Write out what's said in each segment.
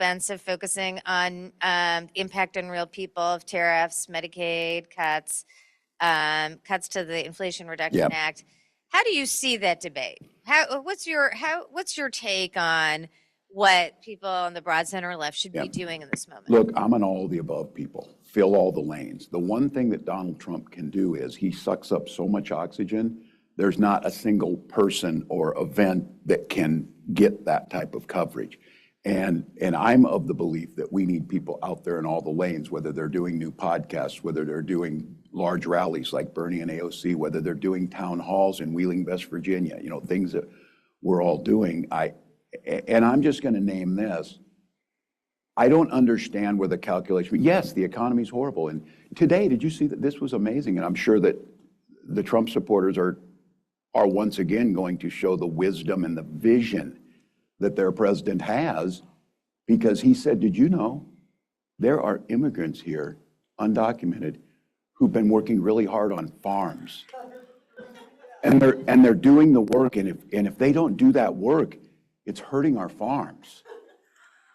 expense of focusing on impact on real people of tariffs, Medicaid cuts, cuts to the Inflation Reduction Act. How do you see that debate? What's your take on what people on the broad center left should be doing in this moment? Look, I'm an all of the above people. Fill all the lanes. The one thing that Donald Trump can do is he sucks up so much oxygen. There's not a single person or event that can get that type of coverage. And I'm of the belief that we need people out there in all the lanes, whether they're doing new podcasts, whether they're doing large rallies like Bernie and AOC, whether they're doing town halls in Wheeling, West Virginia, you know, things that we're all doing. And I'm just going to name this. I don't understand where the calculation, yes, the economy's horrible. And today, did you see that this was amazing? And I'm sure that the Trump supporters are once again going to show the wisdom and the vision that their president has, because he said, did you know there are immigrants here, undocumented, who've been working really hard on farms. And they're doing the work, and if they don't do that work, it's hurting our farms.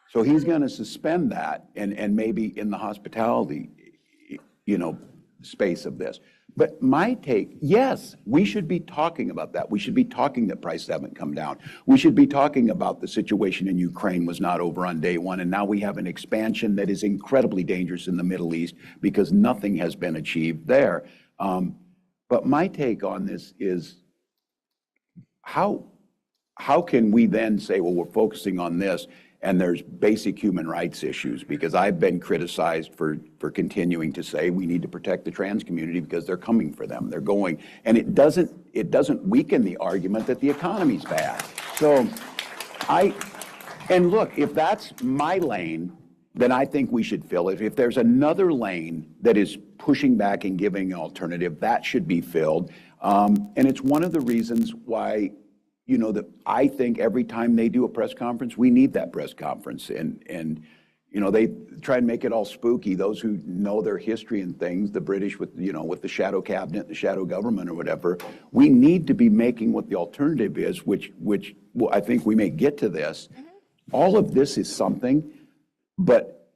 So he's going to suspend that and maybe in the hospitality, you know, space of this. But my take, yes, we should be talking about that. We should be talking that prices haven't come down. We should be talking about the situation in Ukraine was not over on day one, and now we have an expansion that is incredibly dangerous in the Middle East because nothing has been achieved there. But my take on this is how can we then say, well, we're focusing on this, and there's basic human rights issues, because I've been criticized for continuing to say we need to protect the trans community because they're coming for them. They're going, and it doesn't weaken the argument that the economy's bad. So and look, if that's my lane, then I think we should fill it. If there's another lane that is pushing back and giving an alternative, that should be filled. And it's one of the reasons why, you know, that I think every time they do a press conference, we need that press conference. And you know, they try and make it all spooky. Those who know their history and things, the British with, you know, with the shadow cabinet, the shadow government or whatever, we need to be making what the alternative is, which well, I think we may get to this. All of this is something, but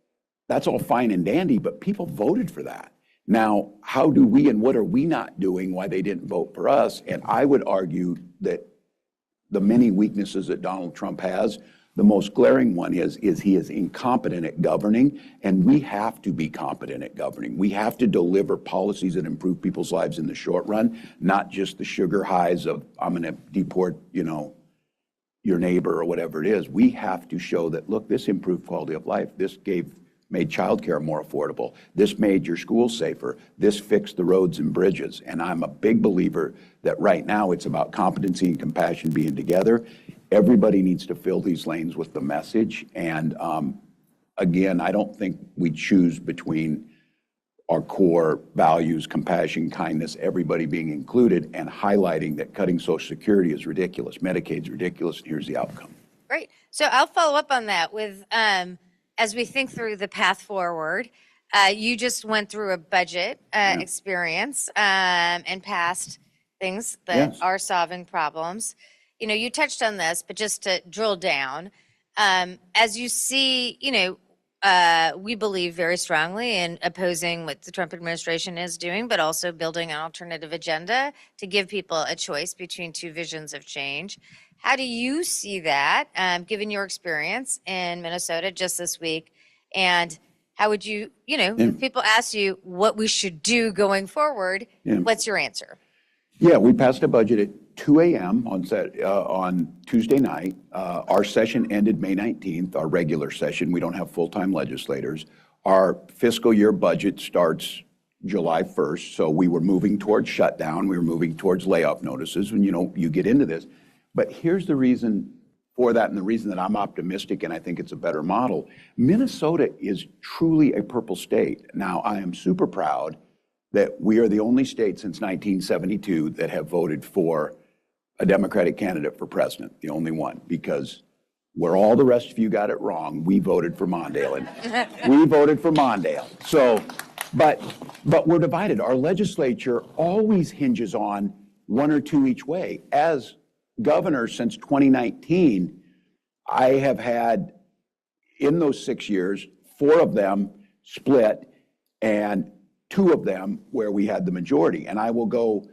that's all fine and dandy, but people voted for that. Now, how do we and what are we not doing why they didn't vote for us? And I would argue that the many weaknesses that Donald Trump has, the most glaring one is he is incompetent at governing, and we have to be competent at governing. We have to deliver policies that improve people's lives in the short run, not just the sugar highs of I'm going to deport, you know, your neighbor or whatever it is. We have to show that, look, this improved quality of life. This made childcare more affordable. This made your school safer. This fixed the roads and bridges. And I'm a big believer that right now it's about competency and compassion being together. Everybody needs to fill these lanes with the message. And again, I don't think we choose between our core values, compassion, kindness, everybody being included, and highlighting that cutting Social Security is ridiculous, Medicaid's ridiculous, and here's the outcome. Great. So I'll follow up on that with, as we think through the path forward, you just went through a budget experience and passed things that are solving problems. You know, you touched on this, but just to drill down, as you see, you know, we believe very strongly in opposing what the Trump administration is doing, but also building an alternative agenda to give people a choice between two visions of change. How do you see that, given your experience in Minnesota just this week? And how would you, you know, if people ask you what we should do going forward, what's your answer? Yeah, we passed a budget at 2 a.m. on Tuesday night. Our session ended May 19th, our regular session. We don't have full-time legislators. Our fiscal year budget starts July 1st, so we were moving towards shutdown. We were moving towards layoff notices, and you know, you get into this. But here's the reason for that, and the reason that I'm optimistic and I think it's a better model. Minnesota is truly a purple state. Now, I am super proud that we are the only state since 1972 that have voted for a Democratic candidate for president, the only one, because where all the rest of you got it wrong, we voted for Mondale, and we voted for Mondale. So, but we're divided. Our legislature always hinges on one or two each way. As governor since 2019, I have had in those 6 years, 4 of them split and 2 of them where we had the majority. And I will go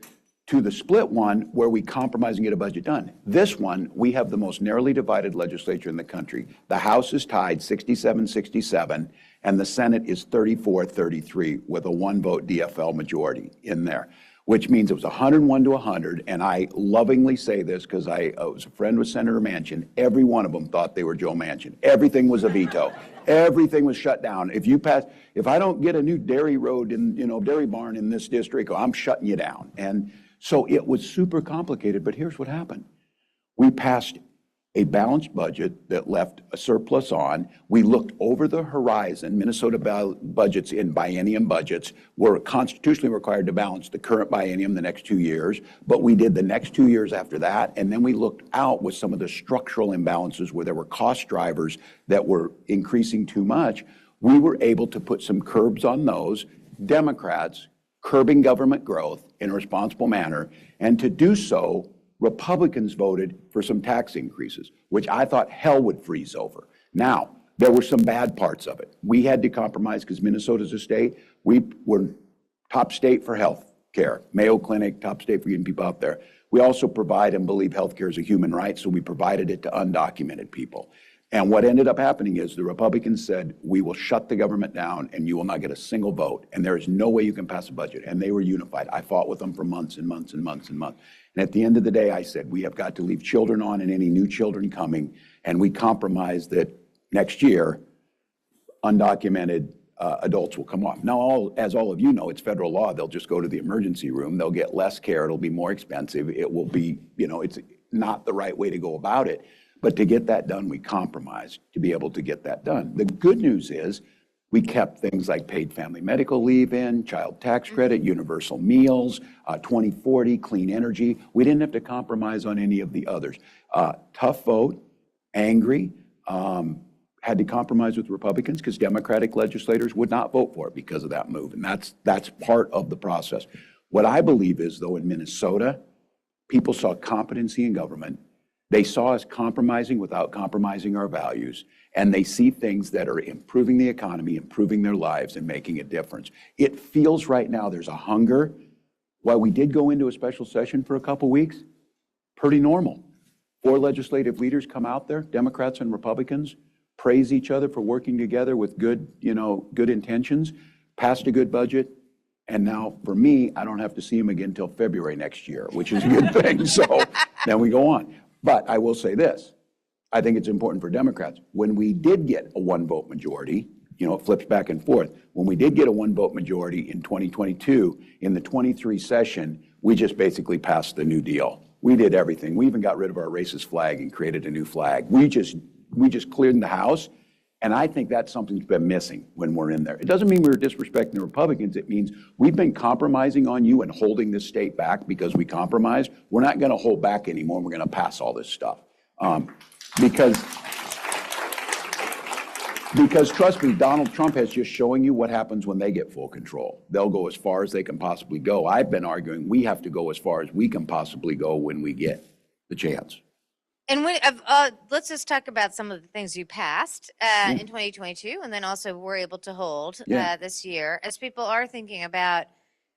to the split one where we compromise and get a budget done. This one, we have the most narrowly divided legislature in the country. The House is tied 67-67, and the Senate is 34-33 with a 1-vote DFL majority in there, which means it was 101 to 100. And I lovingly say this because I was a friend with Senator Manchin. Every one of them thought they were Joe Manchin. Everything was a veto. Everything was shut down. If I don't get a new dairy road in, dairy barn in this district, I'm shutting you down. And so it was super complicated, but here's what happened. We passed a balanced budget that left a surplus on. We looked over the horizon. Minnesota budgets in biennium budgets were constitutionally required to balance the current biennium the next 2 years, but we did the next 2 years after that, and then we looked out with some of the structural imbalances where there were cost drivers that were increasing too much. We were able to put some curbs on those. Democrats curbing government growth in a responsible manner, and to do so, Republicans voted for some tax increases, which I thought hell would freeze over. Now, there were some bad parts of it. We had to compromise because Minnesota's a state. We were top state for health care. Mayo Clinic, top state for getting people out there. We also provide and believe health care is a human right, so we provided it to undocumented people. And what ended up happening is the Republicans said, we will shut the government down and you will not get a single vote. And there is no way you can pass a budget. And they were unified. I fought with them for months and months and months and months. And at the end of the day, I said, we have got to leave children on and any new children coming. And we compromised that next year, undocumented adults will come off. Now, as all of you know, it's federal law. They'll just go to the emergency room. They'll get less care. It'll be more expensive. It will be, it's not the right way to go about it. But to get that done, we compromised to be able to get that done. The good news is we kept things like paid family medical leave in, child tax credit, universal meals, 2040, clean energy. We didn't have to compromise on any of the others. Tough vote, angry, had to compromise with Republicans because Democratic legislators would not vote for it because of that move. And that's part of the process. What I believe is, though, in Minnesota, people saw competency in government. They saw us compromising without compromising our values, and they see things that are improving the economy, improving their lives, and making a difference. It feels right now there's a hunger. While we did go into a special session for a couple weeks, pretty normal. 4 legislative leaders come out there, Democrats and Republicans, praise each other for working together with good intentions, passed a good budget, and now for me, I don't have to see him again until February next year, which is a good thing. So then we go on. But I will say this, I think it's important for Democrats. When we did get a 1-vote majority, it flips back and forth. When we did get a 1-vote majority in 2022, in the 23 session, we just basically passed the New Deal. We did everything. We even got rid of our racist flag and created a new flag. We just cleared the House. And I think that's something that's been missing when we're in there. It doesn't mean we're disrespecting the Republicans. It means we've been compromising on you and holding this state back because we compromised. We're not going to hold back anymore. We're going to pass all this stuff. Because trust me, Donald Trump has just showing you what happens when they get full control. They'll go as far as they can possibly go. I've been arguing we have to go as far as we can possibly go when we get the chance. And let's just talk about some of the things you passed in 2022 and then also were able to hold this year. As people are thinking about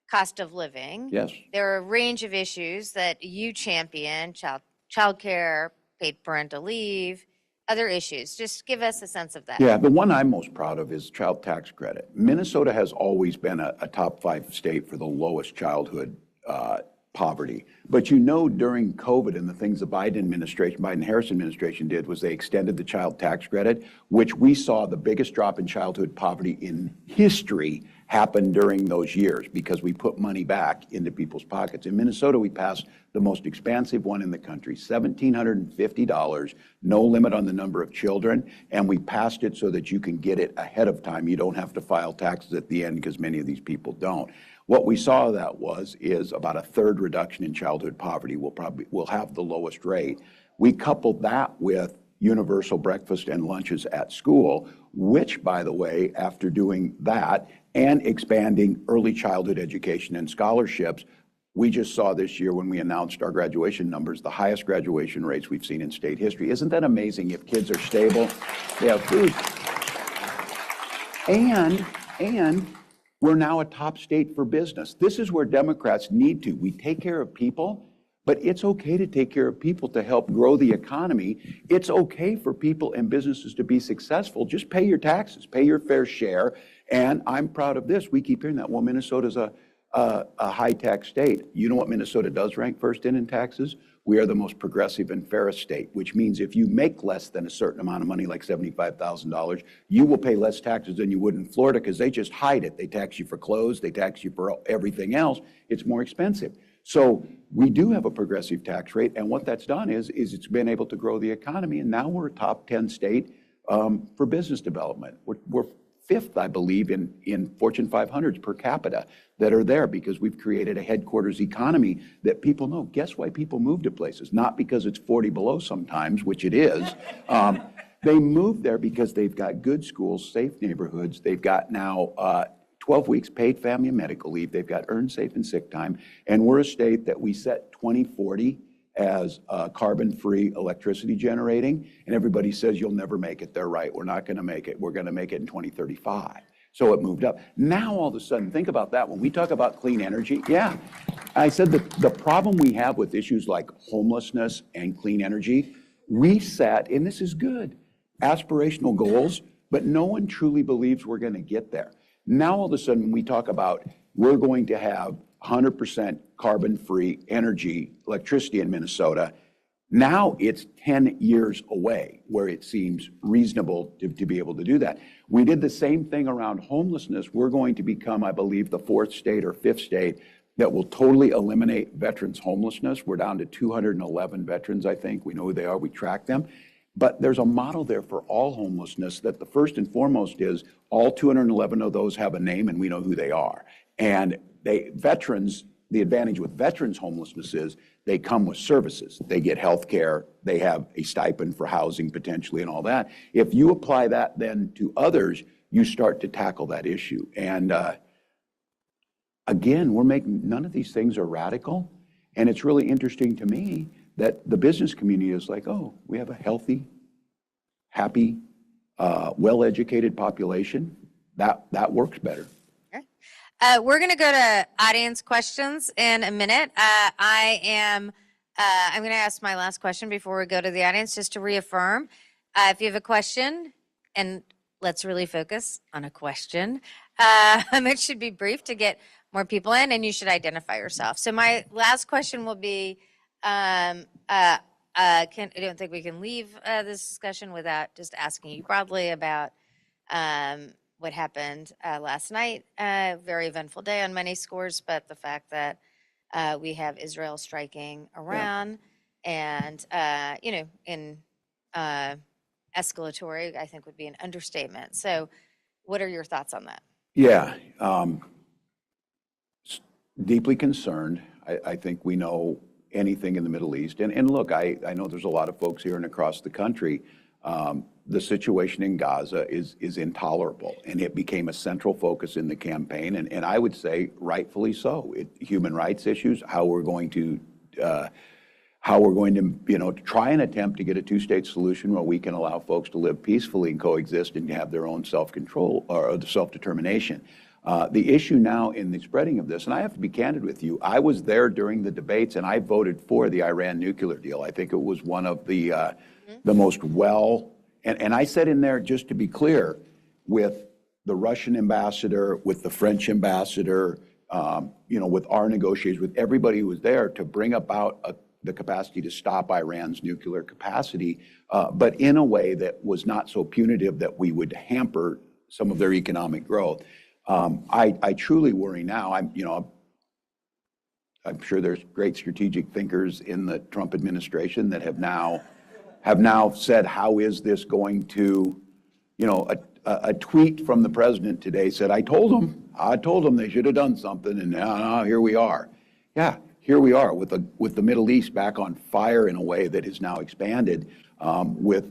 cost of living, there are a range of issues that you champion, child care, paid parental leave, other issues. Just give us a sense of that. Yeah, the one I'm most proud of is child tax credit. Minnesota has always been a top 5 state for the lowest childhood poverty. But during COVID and the things the Biden-Harris administration did was they extended the child tax credit, which we saw the biggest drop in childhood poverty in history happen during those years because we put money back into people's pockets. In Minnesota, we passed the most expansive one in the country, $1,750, no limit on the number of children, and we passed it so that you can get it ahead of time. You don't have to file taxes at the end because many of these people don't. What we saw is about a third reduction in childhood poverty. We'll have the lowest rate. We coupled that with universal breakfast and lunches at school, which, by the way, after doing that and expanding early childhood education and scholarships, we just saw this year when we announced our graduation numbers, the highest graduation rates we've seen in state history. Isn't that amazing? If kids are stable, they have food. And we're now a top state for business. This is where Democrats need to. We take care of people, but it's okay to take care of people to help grow the economy. It's okay for people and businesses to be successful. Just pay your taxes, pay your fair share. And I'm proud of this. We keep hearing that. Well, Minnesota's a high tax state. You know what Minnesota does rank first in taxes? We are the most progressive and fairest state, which means if you make less than a certain amount of money, like $75,000, you will pay less taxes than you would in Florida because they just hide it. They tax you for clothes, they tax you for everything else. It's more expensive. So we do have a progressive tax rate, and what that's done is it's been able to grow the economy, and now we're a top 10 state for business development. We're fifth, I believe, in Fortune 500s per capita that are there because we've created a headquarters economy that people know. Guess why people move to places? Not because it's 40 below sometimes, which it is. They move there because they've got good schools, safe neighborhoods. They've got now 12 weeks paid family and medical leave. They've got earned safe and sick time. And we're a state that we set 2040 as carbon-free electricity generating, and everybody says you'll never make it. They're right. We're not going to make it. We're going to make it in 2035. So it moved up. Now all of a sudden, think about that. When we talk about clean energy, yeah, I said that the problem we have with issues like homelessness and clean energy, we set, and this is good, aspirational goals, but no one truly believes we're going to get there. Now all of a sudden, when we talk about we're going to have 100% carbon-free energy, electricity in Minnesota, now it's 10 years away where it seems reasonable to be able to do that. We did the same thing around homelessness. We're going to become, I believe, the fourth state or fifth state that will totally eliminate veterans' homelessness. We're down to 211 veterans, I think. We know who they are. We track them. But there's a model there for all homelessness that the first and foremost is all 211 of those have a name and we know who they are. And veterans, the advantage with veterans homelessness is they come with services. They get health care, they have a stipend for housing potentially and all that. If you apply that then to others, you start to tackle that issue. And again, none of these things are radical. And it's really interesting to me that the business community is like, oh, we have a healthy, happy, well-educated population. That works better. We're going to go to audience questions in a minute. I'm going to ask my last question before we go to the audience, just to reaffirm. If you have a question, and let's really focus on a question, it should be brief to get more people in, and you should identify yourself. So my last question will be, I don't think we can leave this discussion without just asking you broadly about what happened last night. Very eventful day on many scores, but the fact that we have Israel striking Iran and, in escalatory, I think would be an understatement. So what are your thoughts on that? Yeah, deeply concerned. I think we know anything in the Middle East. And look, I know there's a lot of folks here and across the country. The situation in Gaza is intolerable, and it became a central focus in the campaign, and I would say rightfully so. Human rights issues, how we're going to try and attempt to get a two-state solution where we can allow folks to live peacefully and coexist and have their own self-control or self-determination. The issue now in the spreading of this, and I have to be candid with you, I was there during the debates, and I voted for the Iran nuclear deal. I think it was one of the most and I said in there, just to be clear, with the Russian ambassador, with the French ambassador, with our negotiators, with everybody who was there to bring about the capacity to stop Iran's nuclear capacity, but in a way that was not so punitive that we would hamper some of their economic growth. I truly worry now. I'm sure there's great strategic thinkers in the Trump administration that have now said, how is this going to, a tweet from the president today said, I told them they should have done something, and now here we are. Yeah, here we are with the Middle East back on fire in a way that has now expanded. Iran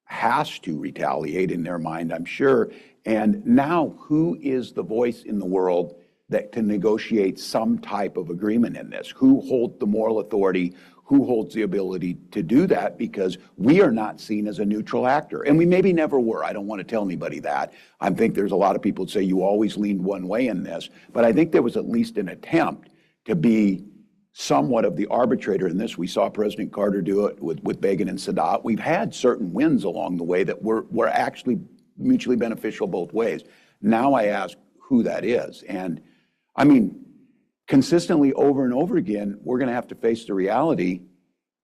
has to retaliate in their mind, I'm sure. And now, who is the voice in the world that can negotiate some type of agreement in this? Who holds the moral authority? who holds the ability to do that, because we are not seen as a neutral actor. And we maybe never were. I don't want to tell anybody that. I think there's a lot of people that say you always leaned one way in this, but I think there was at least an attempt to be somewhat of the arbitrator in this. We saw President Carter do it with Begin and Sadat. We've had certain wins along the way that were actually mutually beneficial both ways. Now I ask who that is. And I mean, consistently over and over again, we're going to have to face the reality.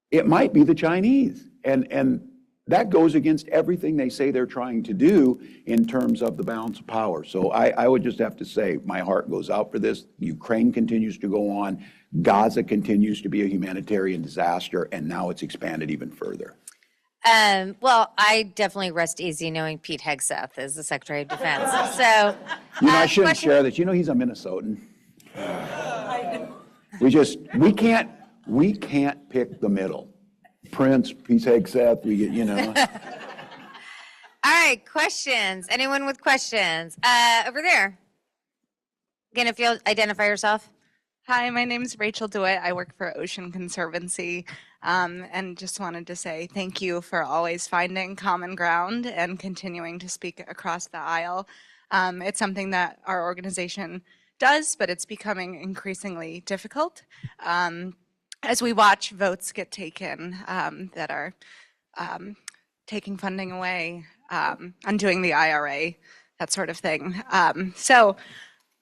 It might be the Chinese. And that goes against everything they say they're trying to do in terms of the balance of power. So I would just have to say my heart goes out for this. Ukraine continues to go on. Gaza continues to be a humanitarian disaster, and now it's expanded even further. Well, I definitely rest easy knowing Pete Hegseth is the Secretary of Defense. So, I shouldn't share this. He's a Minnesotan. We can't pick the middle. Prince, Pete Hegseth, All right, questions. Anyone with questions? Over there. Again, if you'll identify yourself. Hi, my name is Rachel DeWitt. I work for Ocean Conservancy, and just wanted to say thank you for always finding common ground and continuing to speak across the aisle. It's something that our organization does, but it's becoming increasingly difficult as we watch votes get taken that are taking funding away, undoing the IRA, that sort of thing. So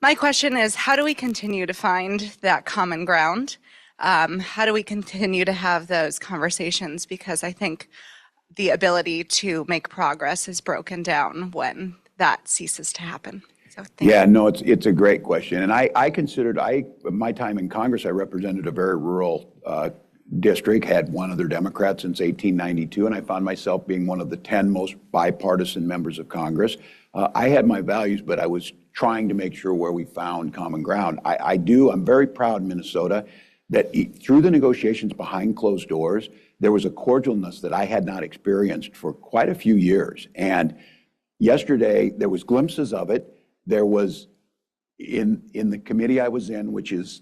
my question is, how do we continue to find that common ground? How do we continue to have those conversations? Because I think the ability to make progress is broken down when that ceases to happen. So it's a great question. And I considered, my time in Congress, I represented a very rural district, had one other Democrat since 1892, and I found myself being one of the 10 most bipartisan members of Congress. I had my values, but I was trying to make sure where we found common ground. I'm very proud in Minnesota that through the negotiations behind closed doors, there was a cordialness that I had not experienced for quite a few years. And yesterday, there was glimpses of it. There was in the committee I was in, which is,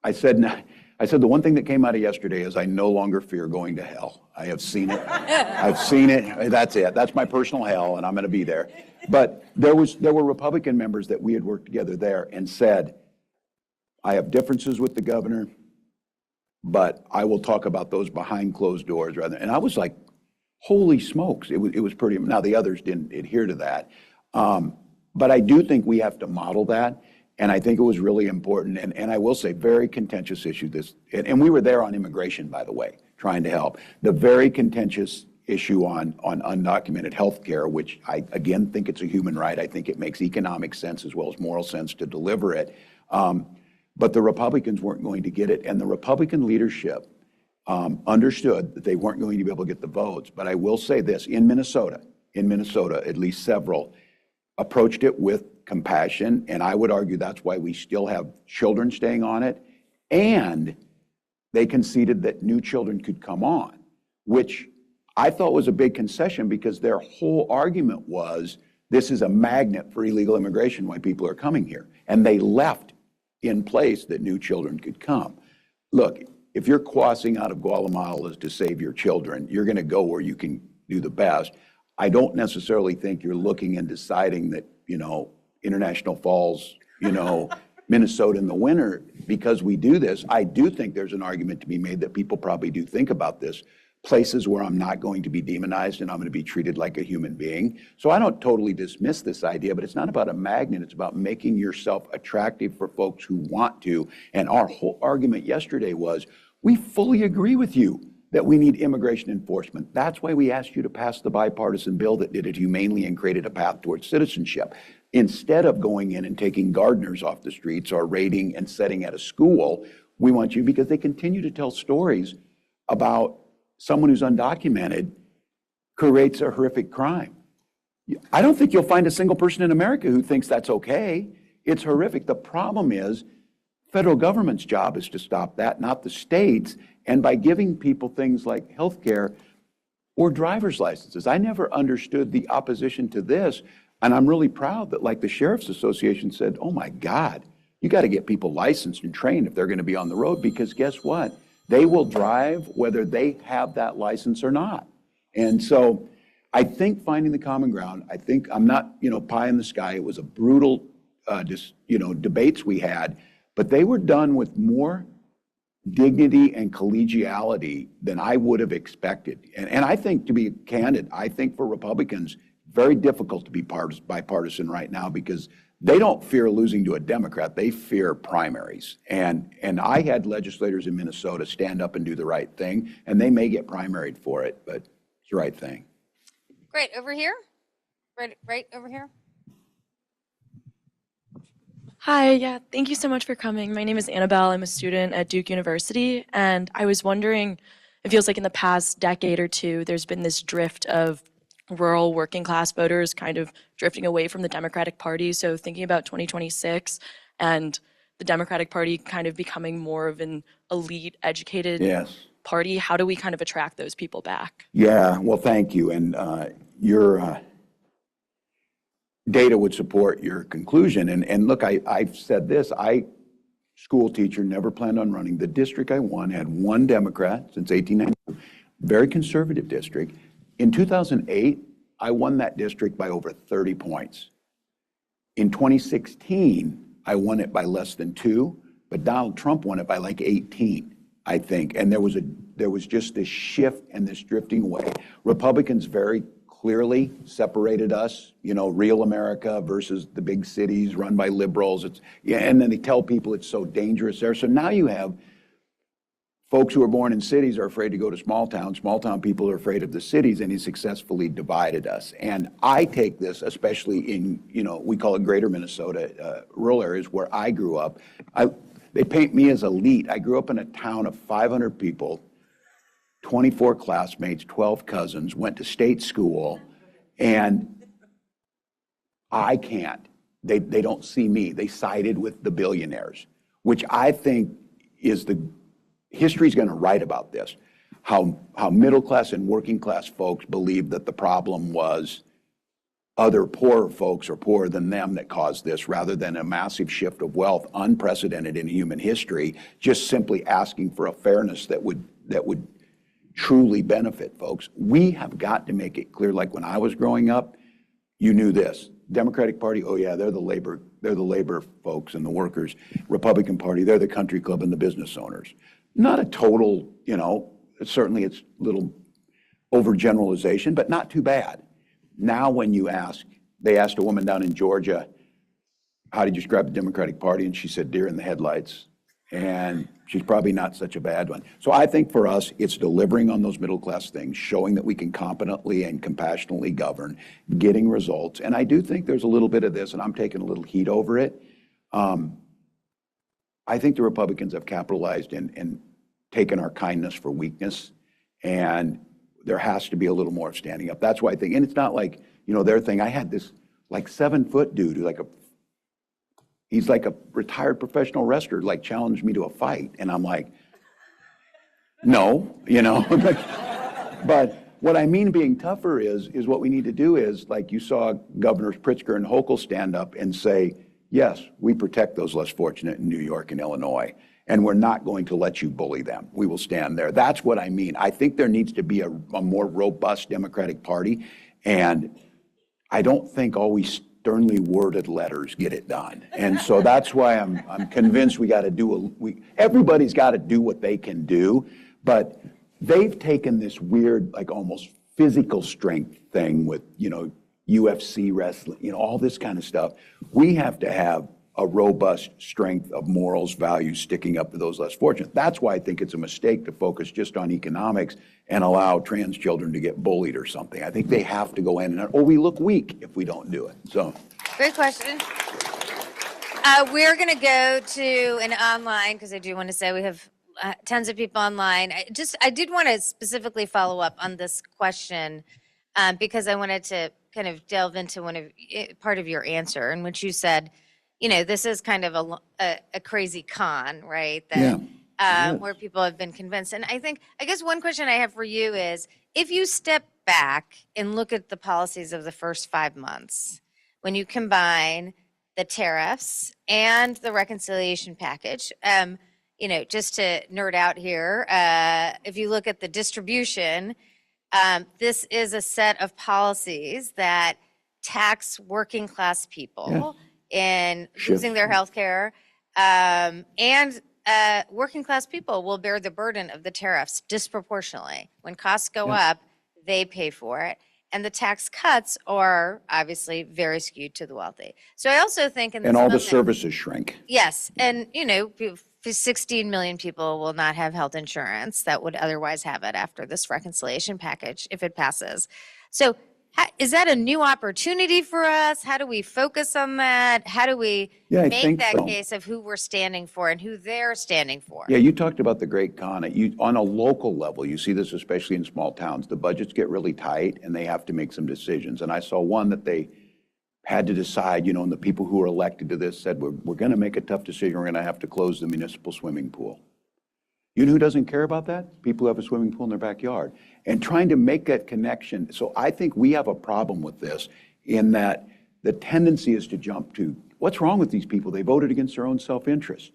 I said the one thing that came out of yesterday is I no longer fear going to hell. I have seen it. I've seen it. That's it. That's my personal hell, and I'm going to be there. But there were Republican members that we had worked together there and said, I have differences with the governor, but I will talk about those behind closed doors rather. And I was like, holy smokes. It was pretty. Now the others didn't adhere to that. But I do think we have to model that. And I think it was really important. And I will say, very contentious issue. And we were there on immigration, by the way, trying to help. The very contentious issue on undocumented health care, which I, again, think it's a human right. I think it makes economic sense as well as moral sense to deliver it. But the Republicans weren't going to get it. And the Republican leadership understood that they weren't going to be able to get the votes. But I will say this, in Minnesota, at least several approached it with compassion, and I would argue that's why we still have children staying on it, and they conceded that new children could come on, which I thought was a big concession because their whole argument was this is a magnet for illegal immigration, why people are coming here, and they left in place that new children could come. Look, if you're crossing out of Guatemala to save your children, you're going to go where you can do the best. I don't necessarily think you're looking and deciding that, International Falls, Minnesota in the winter, because we do this. I do think there's an argument to be made that people probably do think about this. Places where I'm not going to be demonized and I'm going to be treated like a human being. So I don't totally dismiss this idea, but it's not about a magnet. It's about making yourself attractive for folks who want to. And our whole argument yesterday was, we fully agree with you that we need immigration enforcement. That's why we asked you to pass the bipartisan bill that did it humanely and created a path towards citizenship. Instead of going in and taking gardeners off the streets or raiding and setting at a school, we want you, because they continue to tell stories about someone who's undocumented creates a horrific crime. I don't think you'll find a single person in America who thinks that's okay. It's horrific. The problem is, federal government's job is to stop that, not the states. And by giving people things like health care or driver's licenses, I never understood the opposition to this. And I'm really proud that, like the Sheriff's Association said, oh my God, you got to get people licensed and trained if they're going to be on the road, because guess what? They will drive whether they have that license or not. And so I think finding the common ground, I think I'm not, pie in the sky. It was a brutal, debates we had, but they were done with more dignity and collegiality than I would have expected. And I think, to be candid, I think for Republicans, very difficult to be bipartisan right now because they don't fear losing to a Democrat. They fear primaries. And I had legislators in Minnesota stand up and do the right thing, and they may get primaried for it, but it's the right thing. Great. Over here? Right over here? Hi, yeah, thank you so much for coming. My name is Annabelle. I'm a student at Duke University, and I was wondering, it feels like in the past decade or two, there's been this drift of rural working class voters kind of drifting away from the Democratic Party. So thinking about 2026 and the Democratic Party kind of becoming more of an elite, educated party, how do we kind of attract those people back? Yeah, well, thank you. And your data would support your conclusion. And look, I've said this, school teacher, never planned on running. The district I won had one Democrat since 1892, very conservative district. In 2008, I won that district by over 30 points. In 2016, I won it by less than 2, but Donald Trump won it by like 18, I think. And there was just this shift and this drifting away. Republicans very clearly separated us, real America versus the big cities run by liberals. And then they tell people it's so dangerous there. So now you have folks who are born in cities are afraid to go to small towns. Small town people are afraid of the cities, and he successfully divided us. And I take this, especially in, we call it greater Minnesota, rural areas where I grew up. They paint me as elite. I grew up in a town of 500 people, 24 classmates, 12 cousins, went to state school, and I can't. They don't see me. They sided with the billionaires, which I think is history's going to write about this, how middle class and working class folks believe that the problem was other poorer folks or poorer than them that caused this, rather than a massive shift of wealth, unprecedented in human history, just simply asking for a fairness that would truly benefit folks. We have got to make it clear, like when I was growing up, you knew this. Democratic Party, oh yeah, they're the labor folks and the workers. Republican Party, they're the country club and the business owners. Not a total, certainly it's a little overgeneralization, but not too bad. Now when they asked a woman down in Georgia, how did you describe the Democratic Party? And she said, deer in the headlights. And she's probably not such a bad one. So I think for us, it's delivering on those middle class things, showing that we can competently and compassionately govern, getting results. And I do think there's a little bit of this, and I'm taking a little heat over it. I think the Republicans have capitalized and taken our kindness for weakness, and there has to be a little more of standing up. That's why I think, and it's not like, their thing. I had this like 7-foot dude who he's like a retired professional wrestler, like challenged me to a fight. And I'm like, no, but what I mean being tougher is what we need to do is, like you saw Governors Pritzker and Hochul stand up and say, yes, we protect those less fortunate in New York and Illinois, and we're not going to let you bully them. We will stand there. That's what I mean. I think there needs to be a more robust Democratic Party, and I don't think always sternly worded letters get it done. And so that's why I'm convinced we got to everybody's got to do what they can do, but they've taken this weird, like almost physical strength thing with, UFC wrestling, all this kind of stuff. We have to have a robust strength of morals, values, sticking up to those less fortunate. That's why I think it's a mistake to focus just on economics and allow trans children to get bullied or something. I think they have to go in we look weak if we don't do it. So, great question. We're going to go to an online, because I do want to say we have tons of people online. I did want to specifically follow up on this question because I wanted to kind of delve into part of your answer in which you said, this is kind of a crazy con, right? That, where people have been convinced. And I guess one question I have for you is, if you step back and look at the policies of the first 5 months, when you combine the tariffs and the reconciliation package, just to nerd out here, if you look at the distribution, this is a set of policies that tax working class people in losing their health care, and working class people will bear the burden of the tariffs disproportionately. When costs go up, they pay for it. And the tax cuts are obviously very skewed to the wealthy. So I also think in this And all the moment, services shrink. yes, and 16 million people will not have health insurance that would otherwise have it after this reconciliation package if it passes. So is that a new opportunity for us? How do we focus on that? How do we make that case of who we're standing for and who they're standing for? Yeah, you talked about the Great Con. On a local level, you see this especially in small towns. The budgets get really tight and they have to make some decisions. And I saw one that they had to decide, and the people who were elected to this said, we're going to make a tough decision. We're going to have to close the municipal swimming pool. You know who doesn't care about that? People who have a swimming pool in their backyard. And trying to make that connection. So I think we have a problem with this in that the tendency is to jump to, what's wrong with these people? They voted against their own self-interest.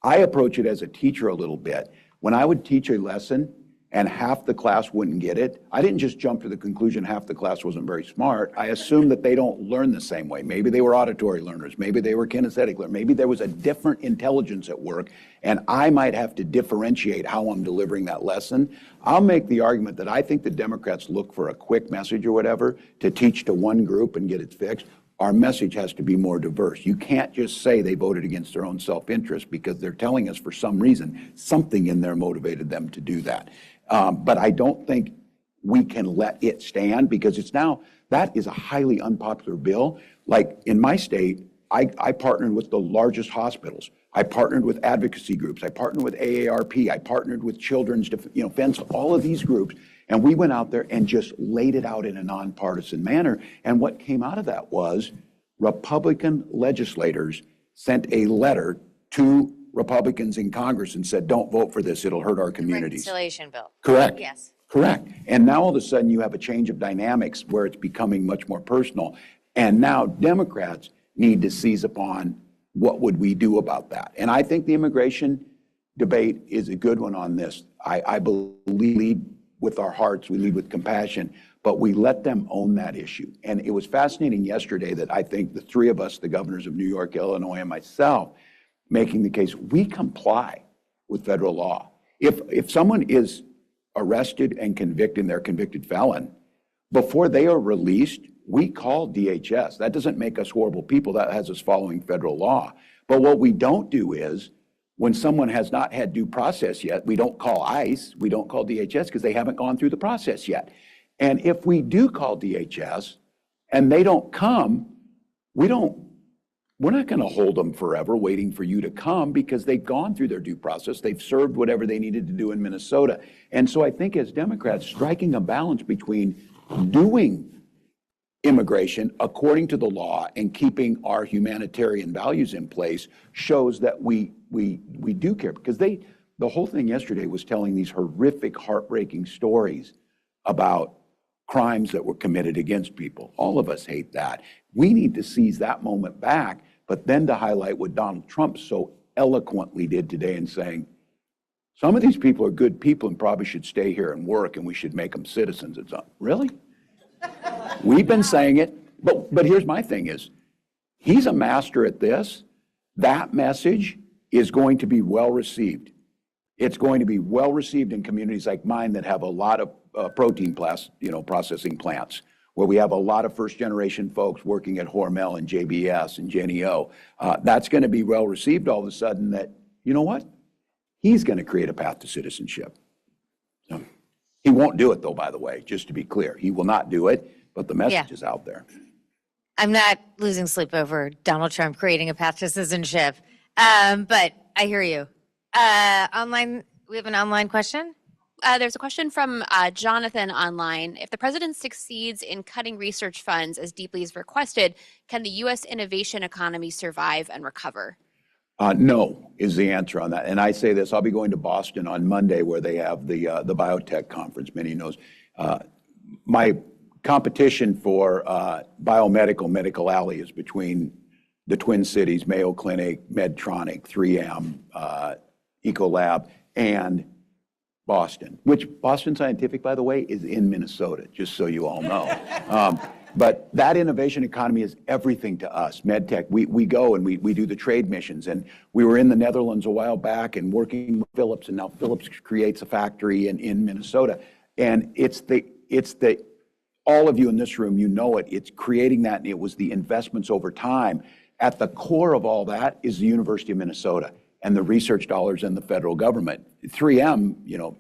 I approach it as a teacher a little bit. When I would teach a lesson and half the class wouldn't get it, I didn't just jump to the conclusion half the class wasn't very smart. I assumed that they don't learn the same way. Maybe they were auditory learners. Maybe they were kinesthetic learners. Maybe there was a different intelligence at work, and I might have to differentiate how I'm delivering that lesson. I'll make the argument that I think the Democrats look for a quick message or whatever to teach to one group and get it fixed. Our message has to be more diverse. You can't just say they voted against their own self-interest because they're telling us for some reason something in there motivated them to do that. But I don't think we can let it stand because that is a highly unpopular bill. Like in my state, I partnered with the largest hospitals. I partnered with advocacy groups. I partnered with AARP. I partnered with Children's Defense, all of these groups. And we went out there and just laid it out in a nonpartisan manner. And what came out of that was Republican legislators sent a letter to Republicans in Congress and said, don't vote for this, it'll hurt our communities. Reconciliation bill. Correct. Yes. Correct. And now all of a sudden you have a change of dynamics where it's becoming much more personal. And now Democrats need to seize upon what would we do about that. And I think the immigration debate is a good one on this. I believe we lead with our hearts, we lead with compassion, but we let them own that issue. And it was fascinating yesterday that I think the three of us, the governors of New York, Illinois, and myself, making the case, we comply with federal law. If someone is arrested and convicted, and they're a convicted felon, before they are released, we call DHS. That doesn't make us horrible people. That has us following federal law. But what we don't do is, when someone has not had due process yet, we don't call ICE, we don't call DHS because they haven't gone through the process yet. And if we do call DHS and they don't come, we're not going to hold them forever waiting for you to come because they've gone through their due process. They've served whatever they needed to do in Minnesota. And so I think as Democrats, striking a balance between doing immigration according to the law and keeping our humanitarian values in place shows that we do care. Because the whole thing yesterday was telling these horrific, heartbreaking stories about crimes that were committed against people. All of us hate that. We need to seize that moment back, but then to highlight what Donald Trump so eloquently did today in saying, some of these people are good people and probably should stay here and work and we should make them citizens. It's really? We've been saying it, but here's my thing is, he's a master at this. That message is going to be well received. It's going to be well received in communities like mine that have a lot of protein processing plants, where we have a lot of first generation folks working at Hormel and JBS and Jenny O. That's going to be well received all of a sudden that, you know what? He's going to create a path to citizenship. He won't do it though, by the way, just to be clear. He will not do it, but the message is out there. I'm not losing sleep over Donald Trump creating a path to citizenship, but I hear you. Online, we have an online question. There's a question from Jonathan online. If the president succeeds in cutting research funds as deeply as requested, can the U.S. innovation economy survive and recover? No is the answer on that. And I say this, I'll be going to Boston on Monday where they have the biotech conference, many knows. My competition for biomedical, Medical Alley is between the Twin Cities, Mayo Clinic, Medtronic, 3M, Ecolab, and Boston, which Boston Scientific, by the way, is in Minnesota, just so you all know. But that innovation economy is everything to us. MedTech, we go and we do the trade missions. And we were in the Netherlands a while back and working with Philips, and now Philips creates a factory in Minnesota. And it's all of you in this room, you know it. It's creating that, and it was the investments over time. At the core of all that is the University of Minnesota and the research dollars and the federal government. 3M,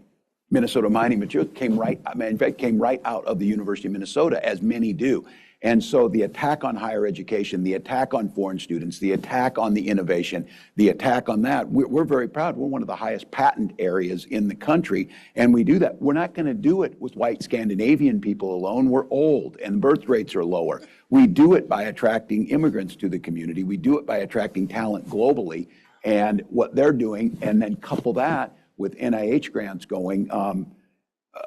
Minnesota Mining Materials came right out of the University of Minnesota, as many do. And so the attack on higher education, the attack on foreign students, the attack on the innovation, the attack on that, we're very proud. We're one of the highest patent areas in the country, and we do that. We're not going to do it with white Scandinavian people alone. We're old, and birth rates are lower. We do it by attracting immigrants to the community. We do it by attracting talent globally, and what they're doing, and then couple that with NIH grants going.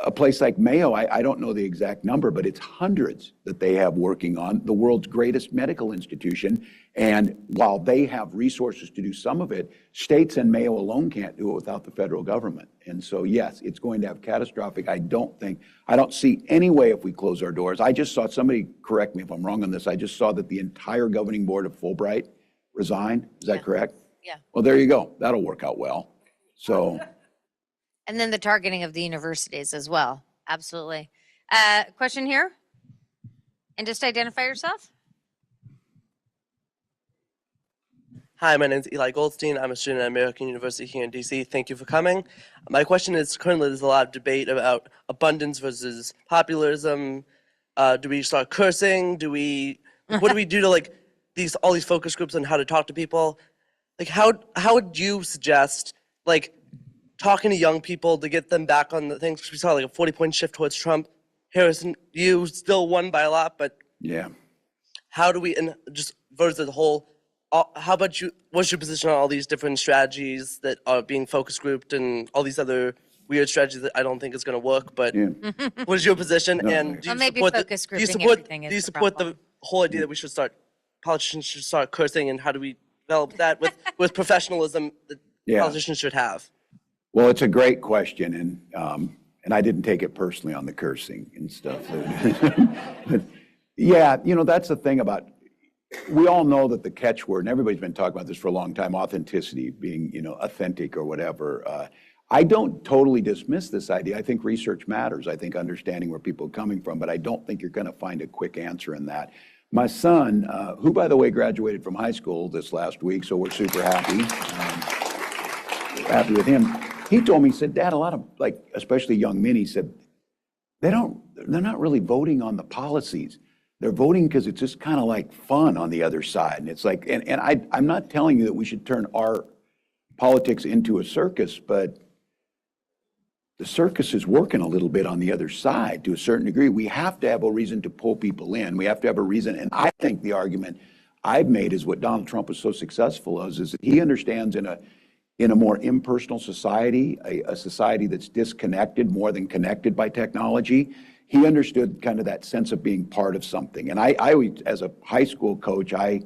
A place like Mayo, I don't know the exact number, but it's hundreds that they have working on, the world's greatest medical institution. And while they have resources to do some of it, states and Mayo alone can't do it without the federal government. And so, yes, it's going to have catastrophic. I don't see any way if we close our doors. I just saw, somebody correct me if I'm wrong on this, I just saw that the entire governing board of Fulbright resigned. Is that correct? Yeah. Well, there you go. That'll work out well. So. And then the targeting of the universities as well. Absolutely. Question here? And just identify yourself. Hi, my name is Eli Goldstein. I'm a student at American University here in DC. Thank you for coming. My question is, currently there's a lot of debate about abundance versus populism. Do we start cursing? What do we do to all these focus groups on how to talk to people? How would you suggest talking to young people to get them back on the things? Because we saw a 40-point shift towards Trump. Harrison, you still won by a lot, but yeah. How do we, and just versus the whole, how about you, what's your position on all these different strategies that are being focus grouped and all these other weird strategies that I don't think is going to work, but what is your position? No, and do you maybe support, focus do you grouping support, everything is do you the support the problem. whole idea that politicians should start cursing, and how do we develop that with professionalism that politicians should have? Well, it's a great question, and I didn't take it personally on the cursing and stuff. Yeah, that's the thing about, we all know that the catchword, and everybody's been talking about this for a long time, authenticity, being, authentic or whatever. I don't totally dismiss this idea. I think research matters. I think understanding where people are coming from, but I don't think you're going to find a quick answer in that. My son, who, by the way, graduated from high school this last week, so we're super happy. Happy with him. He told me, he said, Dad, a lot of, especially young men, he said, they're not really voting on the policies. They're voting because it's just kind of fun on the other side. And it's I'm not telling you that we should turn our politics into a circus, but the circus is working a little bit on the other side to a certain degree. We have to have a reason to pull people in. We have to have a reason. And I think the argument I've made is what Donald Trump was so successful as is that he understands in a more impersonal society, a society that's disconnected more than connected by technology, he understood kind of that sense of being part of something. And I as a high school coach, I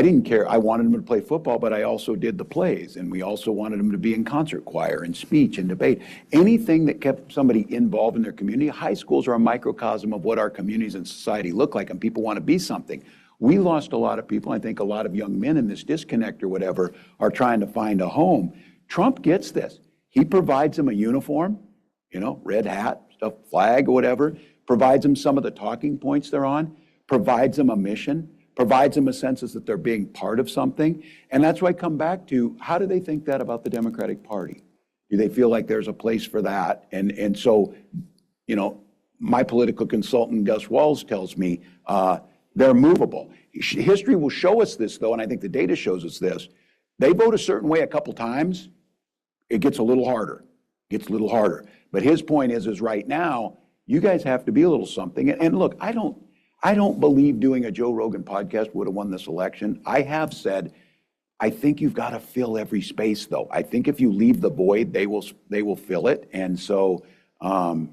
didn't care. I wanted him to play football, but I also did the plays. And we also wanted him to be in concert choir and speech and debate. Anything that kept somebody involved in their community. High schools are a microcosm of what our communities and society look like, and people want to be something. We lost a lot of people. I think a lot of young men in this disconnect or whatever are trying to find a home. Trump gets this. He provides them a uniform, red hat, stuff, flag or whatever, provides them some of the talking points they're on, provides them a mission, provides them a sense that they're being part of something. And that's why I come back to, how do they think that about the Democratic Party? Do they feel like there's a place for that? And so, my political consultant, Gus Walz, tells me, they're movable. History will show us this, though, and I think the data shows us this. They vote a certain way a couple times, it gets a little harder. But his point is right now, you guys have to be a little something. And look, I don't believe doing a Joe Rogan podcast would have won this election. I have said, I think you've got to fill every space, though. I think if you leave the void, they will fill it. And so I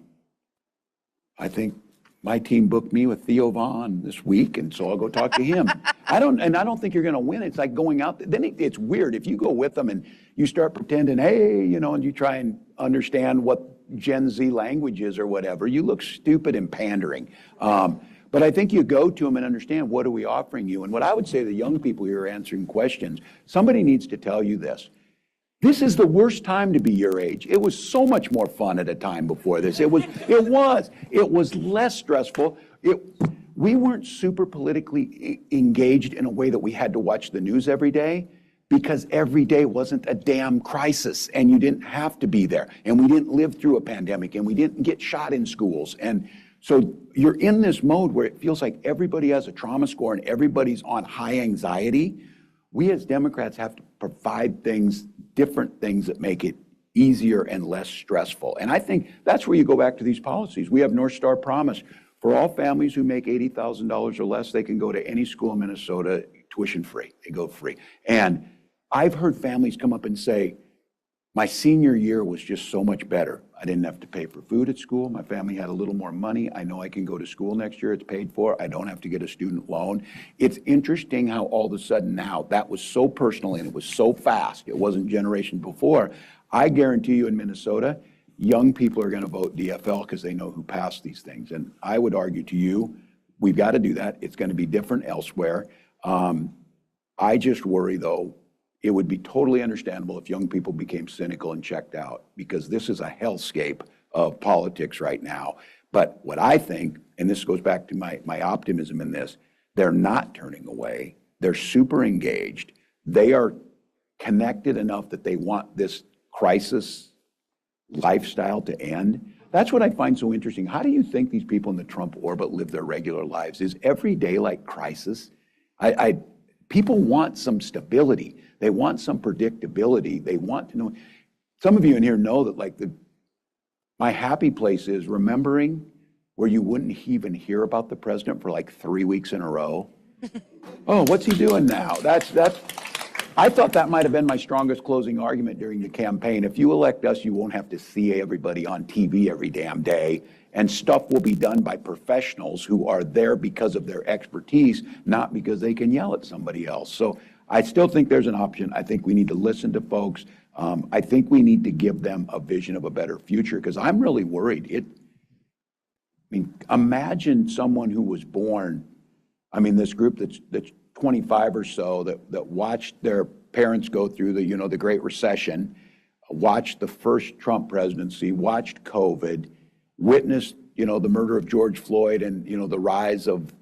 think my team booked me with Theo Vaughn this week, and so I'll go talk to him. I don't think you're going to win. It's like going out. Then it's weird if you go with them and you start pretending, hey, and you try and understand what Gen Z language is or whatever. You look stupid and pandering. But I think you go to them and understand, what are we offering you? And what I would say to the young people who are answering questions, somebody needs to tell you this. This is the worst time to be your age. It was so much more fun at a time before this. It was less stressful. We weren't super politically engaged in a way that we had to watch the news every day, because every day wasn't a damn crisis, and you didn't have to be there. And we didn't live through a pandemic, and we didn't get shot in schools. And so you're in this mode where it feels like everybody has a trauma score and everybody's on high anxiety. We as Democrats have to provide different things that make it easier and less stressful. And I think that's where you go back to these policies. We have North Star Promise. For all families who make $80,000 or less, they can go to any school in Minnesota tuition free. They go free. And I've heard families come up and say, my senior year was just so much better. I didn't have to pay for food at school. My family had a little more money. I know I can go to school next year. It's paid for. I don't have to get a student loan. It's interesting how all of a sudden now that was so personal and it was so fast. It wasn't generation before. I guarantee you in Minnesota, young people are going to vote DFL because they know who passed these things. And I would argue to you, we've got to do that. It's going to be different elsewhere. I just worry, though, it would be totally understandable if young people became cynical and checked out, because this is a hellscape of politics right now. But what I think, and this goes back to my optimism in this, they're not turning away. They're super engaged. They are connected enough that they want this crisis lifestyle to end. That's what I find so interesting. How do you think these people in the Trump orbit live their regular lives? Is every day like crisis? People want some stability. They want some predictability. They want to know. Some of you in here know that my happy place is remembering where you wouldn't even hear about the president for like 3 weeks in a row. Oh, what's he doing now? I thought that might have been my strongest closing argument during the campaign. If you elect us, you won't have to see everybody on TV every damn day, and stuff will be done by professionals who are there because of their expertise, not because they can yell at somebody else. So I still think there's an option. I think we need to listen to folks. I think we need to give them a vision of a better future, because I'm really worried. Imagine someone who was born, this group that's 25 or so that watched their parents go through the Great Recession, watched the first Trump presidency, watched COVID, witnessed, the murder of George Floyd and, the rise of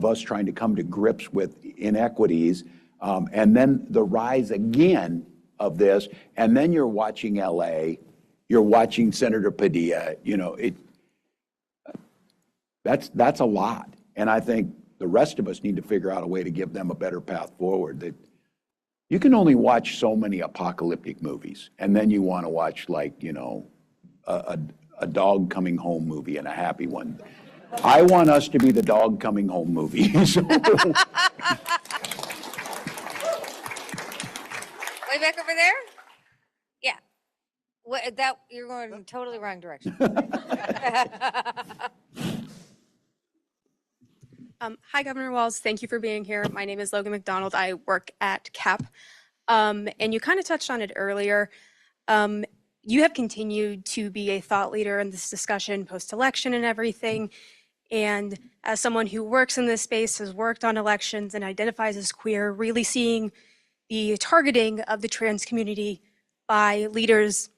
us trying to come to grips with inequities, and then the rise again of this, and then you're watching LA, you're watching Senator Padilla, that's a lot. And I think the rest of us need to figure out a way to give them a better path forward. That you can only watch so many apocalyptic movies, and then you want to watch a dog coming home movie and a happy one. I want us to be the dog coming home movie. Way back over there? Yeah. You're going in the totally wrong direction. Hi, Governor Walz. Thank you for being here. My name is Logan McDonald. I work at CAP. And you kind of touched on it earlier. You have continued to be a thought leader in this discussion post-election and everything. And as someone who works in this space, has worked on elections and identifies as queer, really seeing the targeting of the trans community by leaders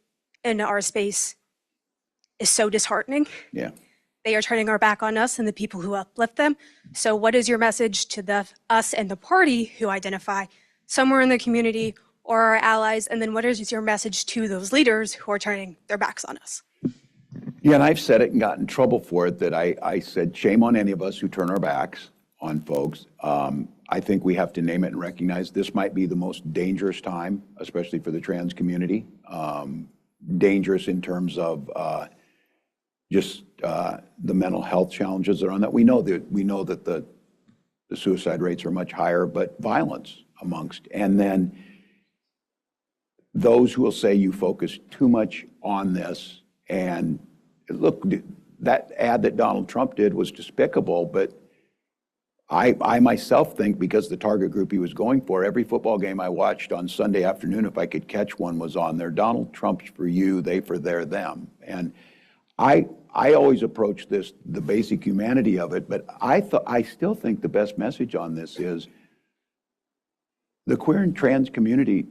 in our space is so disheartening. Yeah. They are turning our back on us and the people who uplift them. So what is your message to us and the party who identify somewhere in the community or our allies? And then what is your message to those leaders who are turning their backs on us? Yeah, and I've said it and got in trouble for it, that I said, shame on any of us who turn our backs on folks. I think we have to name it and recognize this might be the most dangerous time, especially for the trans community. Dangerous in terms of just the mental health challenges that are on that. We know that the suicide rates are much higher, but violence amongst. And then those who will say you focus too much on this. And look, that ad that Donald Trump did was despicable, but I myself think because the target group he was going for, every football game I watched on Sunday afternoon, if I could catch one, was on there. Donald Trump's for you, they for their, them. And I always approach this, the basic humanity of it, but I still think the best message on this is the queer and trans community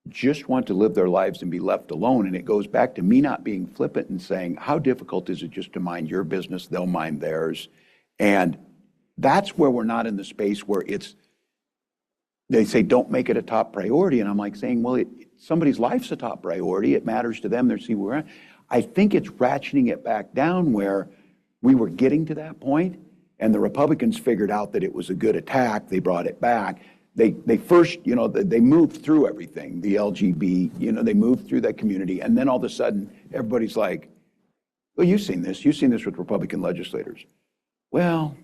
just want to live their lives and be left alone. And it goes back to me not being flippant and saying, how difficult is it just to mind your business, they'll mind theirs. And that's where we're not in the space where they say, don't make it a top priority. And I'm like saying, well, somebody's life's a top priority. It matters to them. They're seeing where we're at. I think it's ratcheting it back down where we were getting to that point and the Republicans figured out that it was a good attack. They brought it back. They first, they moved through everything, the LGB, they moved through that community. And then all of a sudden, everybody's like, well, you've seen this with Republican legislators. Well,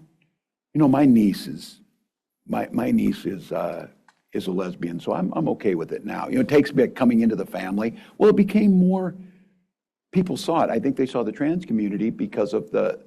my niece is a lesbian, so I'm okay with it now. It takes a bit coming into the family. Well, it became more, people saw it. I think they saw the trans community because of the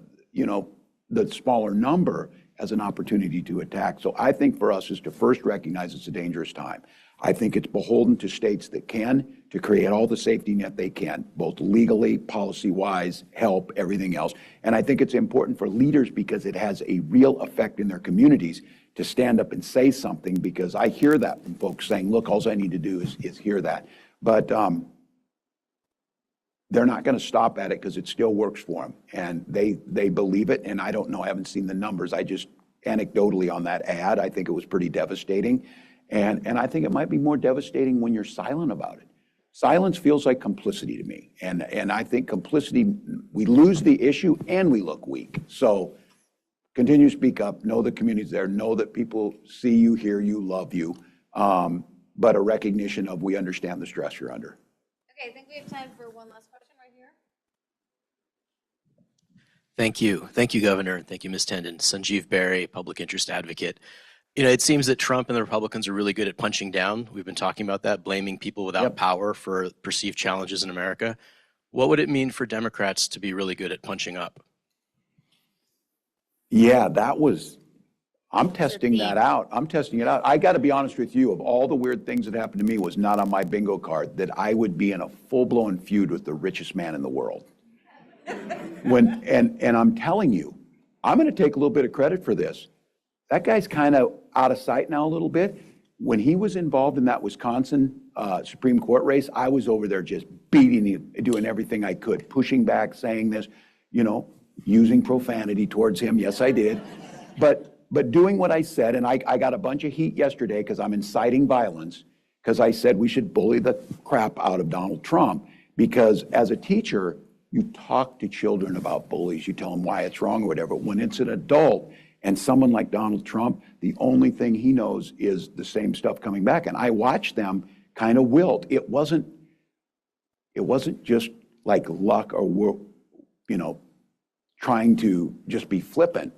smaller number as an opportunity to attack. So I think for us is to first recognize it's a dangerous time. I think it's beholden to states that can to create all the safety net they can, both legally, policy-wise, help, everything else. And I think it's important for leaders because it has a real effect in their communities to stand up and say something, because I hear that from folks saying, look, all I need to do is hear that. But they're not going to stop at it because it still works for them. And they believe it. And I don't know, I haven't seen the numbers. I just anecdotally on that ad, I think it was pretty devastating. And I think it might be more devastating when you're silent about it. Silence feels like complicity to me. And I think complicity, we lose the issue and we look weak. So continue to speak up, know the community's there, know that people see you, hear you, love you, but a recognition of we understand the stress you're under. Okay, I think we have time for one last question right here. Thank you. Thank you, Governor. Thank you, Ms. Tendon. Sanjeev Berry, public interest advocate. It seems that Trump and the Republicans are really good at punching down. We've been talking about that, blaming people without power for perceived challenges in America. What would it mean for Democrats to be really good at punching up? Yeah, I'm testing that out. I'm testing it out. I got to be honest with you, of all the weird things that happened to me was not on my bingo card that I would be in a full-blown feud with the richest man in the world. And I'm telling you, I'm going to take a little bit of credit for this. That guy's kind of out of sight now a little bit. When he was involved in that Wisconsin Supreme Court race, I was over there just beating him, doing everything I could, pushing back, saying this, using profanity towards him. Yes, I did. But doing what I said, and I got a bunch of heat yesterday because I'm inciting violence, because I said we should bully the crap out of Donald Trump, because as a teacher, you talk to children about bullies, you tell them why it's wrong or whatever. When it's an adult and someone like Donald Trump, the only thing he knows is the same stuff coming back. And I watched them kind of wilt. It wasn't just like luck or, trying to just be flippant.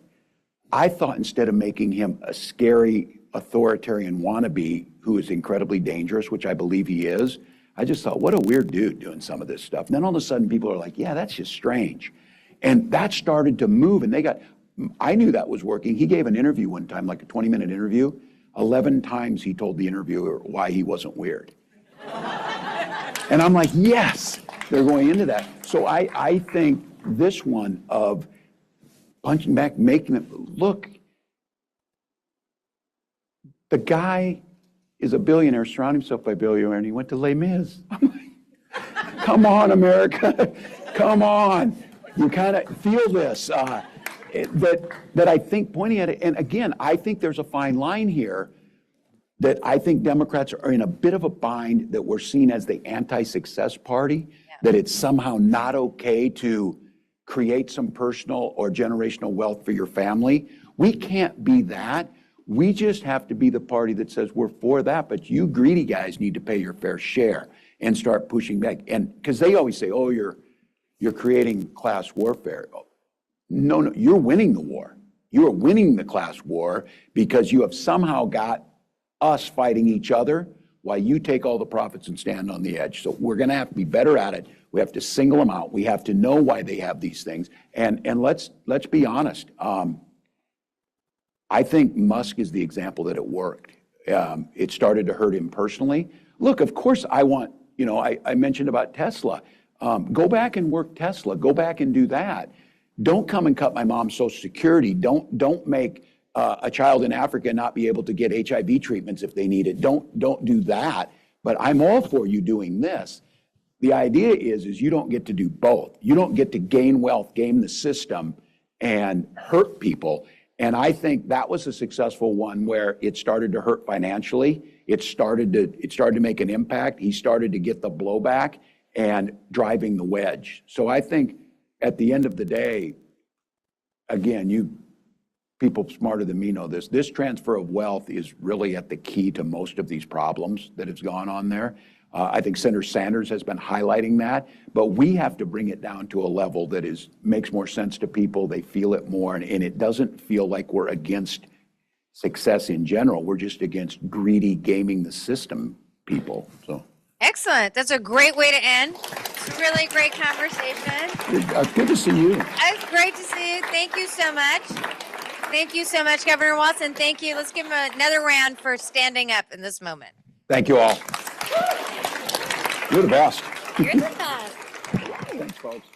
I thought instead of making him a scary authoritarian wannabe who is incredibly dangerous, which I believe he is, I just thought, what a weird dude doing some of this stuff. And then all of a sudden people are like, yeah, that's just strange. And that started to move and I knew that was working. He gave an interview one time, like a 20-minute interview. 11 times he told the interviewer why he wasn't weird. And I'm like, yes, they're going into that. So I think this one of punching back, making it, look, the guy is a billionaire, surrounding himself by billionaires, and he went to Les Mis. I'm like, come on, America, come on. You kind of feel this. That I think pointing at it, and again, I think there's a fine line here that I think Democrats are in a bit of a bind that we're seen as the anti-success party, that it's somehow not okay to create some personal or generational wealth for your family. We can't be that. We just have to be the party that says we're for that, but you greedy guys need to pay your fair share and start pushing back. And because they always say, oh, you're creating class warfare. No, you're winning the war. You are winning the class war because you have somehow got us fighting each other while you take all the profits and stand on the edge. So we're going to have to be better at it. We have to single them out. We have to know why they have these things. And let's be honest. I think Musk is the example that it worked. It started to hurt him personally. Look, of course, I want, I mentioned about Tesla. Go back and work Tesla. Go back and do that. Don't come and cut my mom's Social Security. Don't make a child in Africa not be able to get HIV treatments if they need it. Don't do that. But I'm all for you doing this. The idea is you don't get to do both. You don't get to gain wealth, game the system, and hurt people. And I think that was a successful one where it started to hurt financially. It started to make an impact. He started to get the blowback and driving the wedge. So I think at the end of the day, again, people smarter than me know this. This transfer of wealth is really at the key to most of these problems that has gone on there. I think Senator Sanders has been highlighting that, but we have to bring it down to a level that makes more sense to people. They feel it more, and it doesn't feel like we're against success in general. We're just against greedy gaming the system people. So Excellent. That's a great way to end. It's a really great conversation. good to see you. It's great to see you. Thank you so much. Thank you so much, Governor Walz, and thank you. Let's give him another round for standing up in this moment. Thank you all. You're the best. You're the best. Thanks, folks.